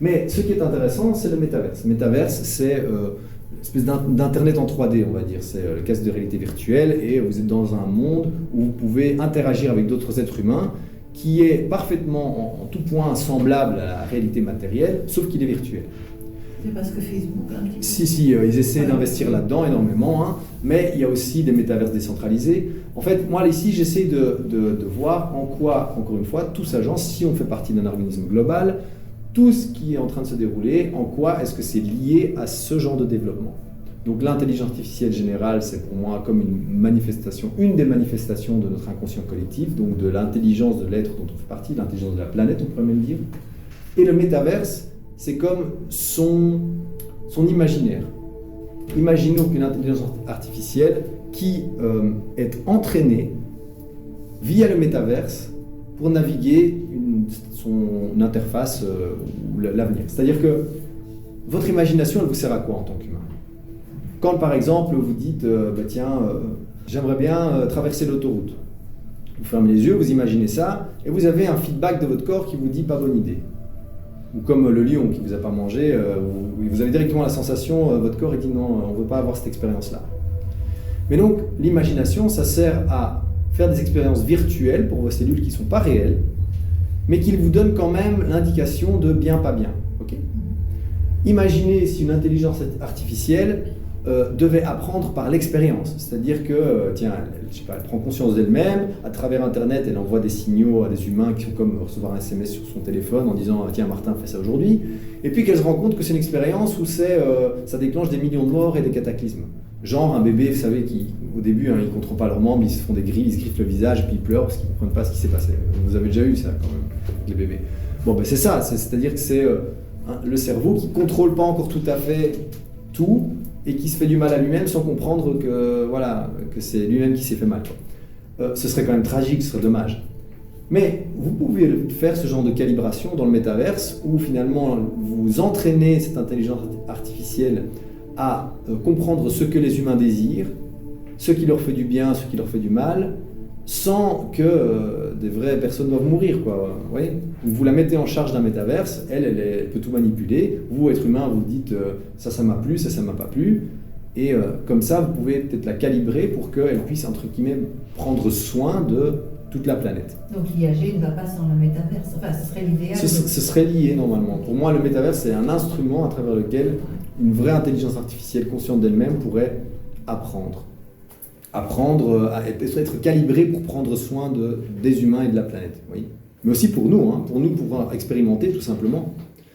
Mais ce qui est intéressant, c'est le métaverse. Le métaverse, c'est une espèce d'internet en 3D, on va dire. C'est le casque de réalité virtuelle et vous êtes dans un monde où vous pouvez interagir avec d'autres êtres humains qui est parfaitement en tout point semblable à la réalité matérielle, sauf qu'il est virtuel. C'est parce que Facebook... Si, ils essaient d'investir là-dedans énormément, hein, mais il y a aussi des métaverses décentralisés. En fait, moi ici, j'essaie de voir en quoi, encore une fois, tout s'agence, si on fait partie d'un organisme global, tout ce qui est en train de se dérouler, en quoi est-ce que c'est lié à ce genre de développement. Donc l'intelligence artificielle générale, c'est pour moi comme une des manifestations de notre inconscient collectif, donc de l'intelligence de l'être dont on fait partie, l'intelligence de la planète, on pourrait même dire. Et le métaverse, c'est comme son imaginaire. Imaginons qu'une intelligence artificielle qui est entraînée via le métaverse pour naviguer son interface ou l'avenir. C'est-à-dire que votre imagination, elle vous sert à quoi en tant qu'humain ? Quand par exemple vous dites j'aimerais bien traverser l'autoroute. Vous fermez les yeux, vous imaginez ça, et vous avez un feedback de votre corps qui vous dit pas bonne idée. Ou comme le lion qui ne vous a pas mangé, vous avez directement la sensation, votre corps dit non, on ne veut pas avoir cette expérience-là. Mais donc, l'imagination, ça sert à faire des expériences virtuelles pour vos cellules qui ne sont pas réelles, mais qui vous donnent quand même l'indication de bien, pas bien. Okay. Imaginez si une intelligence artificielle devait apprendre par l'expérience, c'est-à-dire que, elle prend conscience d'elle-même, à travers Internet, elle envoie des signaux à des humains qui sont comme recevoir un SMS sur son téléphone en disant « Tiens, Martin, fais ça aujourd'hui », et puis qu'elle se rend compte que c'est une expérience où ça déclenche des millions de morts et des cataclysmes. Genre un bébé, vous savez, qui au début, ils ne contrôlent pas leurs membres, ils se font des grilles, ils se griffent le visage, et puis ils pleurent parce qu'ils ne comprennent pas ce qui s'est passé. Vous avez déjà eu ça, quand même, les bébés. Bon, ben c'est ça, c'est-à-dire que c'est le cerveau qui ne contrôle pas encore tout à fait tout, et qui se fait du mal à lui-même sans comprendre que c'est lui-même qui s'est fait mal. Ce serait quand même tragique, ce serait dommage. Mais vous pouvez faire ce genre de calibration dans le métaverse où finalement vous entraînez cette intelligence artificielle à comprendre ce que les humains désirent, ce qui leur fait du bien, ce qui leur fait du mal, sans que des vraies personnes doivent mourir, quoi. Vous voyez ? Vous la mettez en charge d'un métaverse, elle peut tout manipuler. Vous, être humain, vous dites ça m'a plu, ça m'a pas plu. Et comme ça, vous pouvez peut-être la calibrer pour qu'elle puisse, entre guillemets, prendre soin de toute la planète. Donc l'IAG ne va pas sans le métaverse. Enfin, ce serait l'idéal. Ce serait lié normalement. Pour moi, le métaverse, c'est un instrument à travers lequel une vraie intelligence artificielle consciente d'elle-même pourrait apprendre à être calibrée pour prendre soin des humains et de la planète. Oui. Mais aussi pour nous pouvoir expérimenter tout simplement.